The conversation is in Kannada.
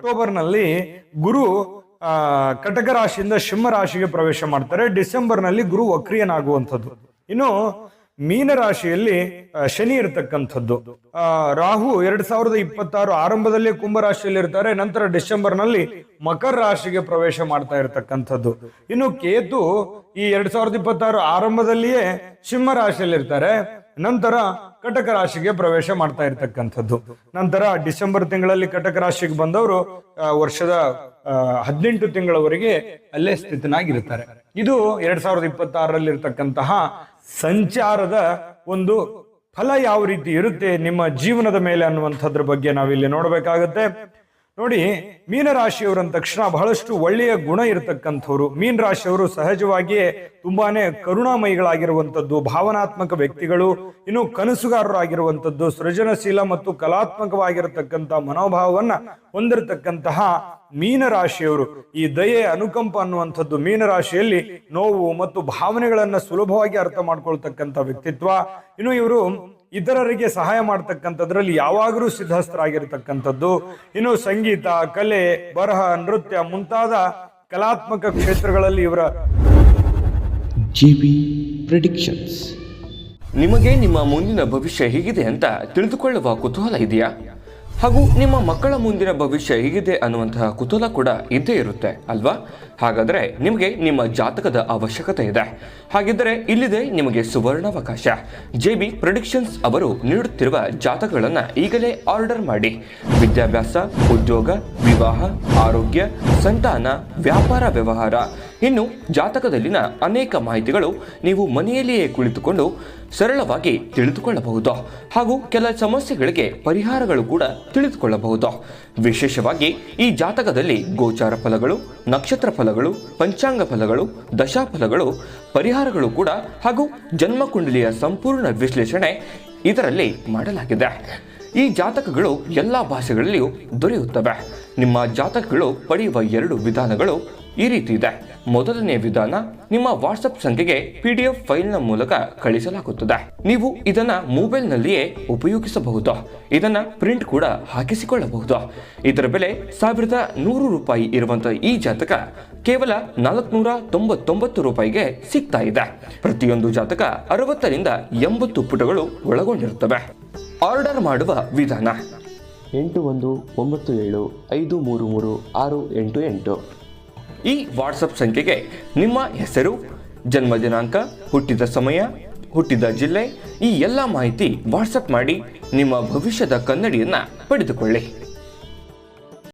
ಅಕ್ಟೋಬರ್ನಲ್ಲಿ ಗುರು ಕಟಕ ರಾಶಿಯಿಂದ ಸಿಂಹ ರಾಶಿಗೆ ಪ್ರವೇಶ ಮಾಡ್ತಾರೆ. ಡಿಸೆಂಬರ್ನಲ್ಲಿ ಗುರು ವಕ್ರಿಯನಾಗುವಂಥದ್ದು. ಇನ್ನು ಮೀನ ರಾಶಿಯಲ್ಲಿ ಶನಿ ಇರತಕ್ಕಂಥದ್ದು. ರಾಹು 2026 ಆರಂಭದಲ್ಲಿ ಕುಂಭ ರಾಶಿಯಲ್ಲಿ ಇರ್ತಾರೆ. ನಂತರ ಡಿಸೆಂಬರ್ನಲ್ಲಿ ಮಕರ ರಾಶಿಗೆ ಪ್ರವೇಶ ಮಾಡ್ತಾ ಇರತಕ್ಕಂಥದ್ದು. ಇನ್ನು ಕೇತು ಈ 2026 ಆರಂಭದಲ್ಲಿಯೇ ಸಿಂಹ ರಾಶಿಯಲ್ಲಿ ಇರ್ತಾರೆ. ನಂತರ ಕಟಕ ರಾಶಿಗೆ ಪ್ರವೇಶ ಮಾಡ್ತಾ ಇರ್ತಕ್ಕಂಥದ್ದು. ನಂತರ ಡಿಸೆಂಬರ್ ತಿಂಗಳಲ್ಲಿ ಕಟಕ ರಾಶಿಗೆ ಬಂದವರು ವರ್ಷದ 18 ತಿಂಗಳವರೆಗೆ ಅಲ್ಲೇ ಸ್ಥಿತನಾಗಿರ್ತಾರೆ. ಇದು 2026ರಲ್ಲಿ ಇರ್ತಕ್ಕಂತಹ ಸಂಚಾರದ ಒಂದು ಫಲ ಯಾವ ರೀತಿ ಇರುತ್ತೆ ನಿಮ್ಮ ಜೀವನದ ಮೇಲೆ ಅನ್ನುವಂಥದ್ರ ಬಗ್ಗೆ ನಾವಿಲ್ಲಿ ನೋಡ್ಬೇಕಾಗತ್ತೆ. ನೋಡಿ, ಮೀನರಾಶಿಯವರು ಅಂದ ತಕ್ಷಣ ಬಹಳಷ್ಟು ಒಳ್ಳೆಯ ಗುಣ ಇರತಕ್ಕಂಥವ್ರು. ಮೀನ ರಾಶಿಯವರು ಸಹಜವಾಗಿಯೇ ತುಂಬಾನೇ ಕರುಣಾಮಯಿಗಳಾಗಿರುವಂಥದ್ದು, ಭಾವನಾತ್ಮಕ ವ್ಯಕ್ತಿಗಳು, ಇನ್ನು ಕನಸುಗಾರರಾಗಿರುವಂಥದ್ದು, ಸೃಜನಶೀಲ ಮತ್ತು ಕಲಾತ್ಮಕವಾಗಿರತಕ್ಕಂಥ ಮನೋಭಾವವನ್ನ ಹೊಂದಿರತಕ್ಕಂತಹ ಮೀನರಾಶಿಯವರು. ಈ ದಯೆ, ಅನುಕಂಪ ಅನ್ನುವಂಥದ್ದು ಮೀನರಾಶಿಯಲ್ಲಿ ನೋವು ಮತ್ತು ಭಾವನೆಗಳನ್ನ ಸುಲಭವಾಗಿ ಅರ್ಥ ಮಾಡ್ಕೊಳ್ತಕ್ಕಂಥ ವ್ಯಕ್ತಿತ್ವ. ಇನ್ನು ಇವರು ಇತರರಿಗೆ ಸಹಾಯ ಮಾಡ್ತಕ್ಕಂಥದ್ರಲ್ಲಿ ಯಾವಾಗಲೂ ಸಿದ್ಧಸ್ಥರಾಗಿರ್ತಕ್ಕಂಥದ್ದು. ಇನ್ನು ಸಂಗೀತ, ಕಲೆ, ಬರಹ, ನೃತ್ಯ ಮುಂತಾದ ಕಲಾತ್ಮಕ ಕ್ಷೇತ್ರಗಳಲ್ಲಿ ಇವರ ಜಿಬಿ ಪ್ರೆಡಿಕ್ಷನ್ಸ್. ನಿಮಗೆ ನಿಮ್ಮ ಮುಂದಿನ ಭವಿಷ್ಯ ಹೇಗಿದೆ ಅಂತ ತಿಳಿದುಕೊಳ್ಳುವ ಕುತೂಹಲ ಇದೆಯಾ? ಹಾಗೂ ನಿಮ್ಮ ಮಕ್ಕಳ ಮುಂದಿನ ಭವಿಷ್ಯ ಹೇಗಿದೆ ಅನ್ನುವಂತಹ ಕುತೂಹಲ ಕೂಡ ಇದ್ದೇ ಇರುತ್ತೆ ಅಲ್ವಾ? ಹಾಗಾದರೆ ನಿಮಗೆ ನಿಮ್ಮ ಜಾತಕದ ಅವಶ್ಯಕತೆ ಇದೆ. ಹಾಗಿದ್ದರೆ ಇಲ್ಲಿದೆ ನಿಮಗೆ ಸುವರ್ಣಾವಕಾಶ. JB ಪ್ರೆಡಿಕ್ಷನ್ಸ್ ಅವರು ನೀಡುತ್ತಿರುವ ಜಾತಕಗಳನ್ನು ಈಗಲೇ ಆರ್ಡರ್ ಮಾಡಿ. ವಿದ್ಯಾಭ್ಯಾಸ, ಉದ್ಯೋಗ, ವಿವಾಹ, ಆರೋಗ್ಯ, ಸಂತಾನ, ವ್ಯಾಪಾರ ವ್ಯವಹಾರ, ಇನ್ನು ಜಾತಕದಲ್ಲಿನ ಅನೇಕ ಮಾಹಿತಿಗಳು ನೀವು ಮನೆಯಲ್ಲಿಯೇ ಕುಳಿತುಕೊಂಡು ಸರಳವಾಗಿ ತಿಳಿದುಕೊಳ್ಳಬಹುದು. ಹಾಗೂ ಕೆಲ ಸಮಸ್ಯೆಗಳಿಗೆ ಪರಿಹಾರಗಳು ಕೂಡ ತಿಳಿದುಕೊಳ್ಳಬಹುದು. ವಿಶೇಷವಾಗಿ ಈ ಜಾತಕದಲ್ಲಿ ಗೋಚಾರ ಫಲಗಳು, ನಕ್ಷತ್ರ ಫಲಗಳು, ಪಂಚಾಂಗ ಫಲಗಳು, ದಶಾಫಲಗಳು, ಪರಿಹಾರಗಳು ಕೂಡ ಹಾಗೂ ಜನ್ಮಕುಂಡಲಿಯ ಸಂಪೂರ್ಣ ವಿಶ್ಲೇಷಣೆ ಇದರಲ್ಲಿ ಮಾಡಲಾಗಿದೆ. ಈ ಜಾತಕಗಳು ಎಲ್ಲ ಭಾಷೆಗಳಲ್ಲಿಯೂ ದೊರೆಯುತ್ತವೆ. ನಿಮ್ಮ ಜಾತಕಗಳು ಪಡೆಯುವ 2 ವಿಧಾನಗಳು ಈ ರೀತಿ ಇದೆ. ಮೊದಲನೇ ವಿಧಾನ, ನಿಮ್ಮ ವಾಟ್ಸಪ್ ಸಂಖ್ಯೆಗೆ PDF ಫೈಲ್ನ ಮೂಲಕ ಕಳಿಸಲಾಗುತ್ತದೆ. ನೀವು ಇದನ್ನ ಮೊಬೈಲ್ನಲ್ಲಿಯೇ ಉಪಯೋಗಿಸಬಹುದು. ಇದನ್ನ ಪ್ರಿಂಟ್ ಕೂಡ ಹಾಕಿಸಿಕೊಳ್ಳಬಹುದು. ಇದರ ಬೆಲೆ 1100 ರೂಪಾಯಿ ಇರುವಂತಹ ಈ ಜಾತಕ ಕೇವಲ 499 ರೂಪಾಯಿಗೆ ಸಿಗ್ತಾ ಇದೆ. ಪ್ರತಿಯೊಂದು ಜಾತಕ 60 ರಿಂದ 80 ಪುಟಗಳು ಒಳಗೊಂಡಿರುತ್ತವೆ. ಆರ್ಡರ್ ಮಾಡುವ ವಿಧಾನ 8197533688. ಈ ವಾಟ್ಸಪ್ ಸಂಖ್ಯೆಗೆ ನಿಮ್ಮ ಹೆಸರು, ಜನ್ಮ ದಿನಾಂಕ, ಹುಟ್ಟಿದ ಸಮಯ, ಹುಟ್ಟಿದ ಜಿಲ್ಲೆ, ಈ ಎಲ್ಲ ಮಾಹಿತಿ ವಾಟ್ಸಪ್ ಮಾಡಿ ನಿಮ್ಮ ಭವಿಷ್ಯದ ಕನ್ನಡಿಯನ್ನು ಪಡೆದುಕೊಳ್ಳಿ.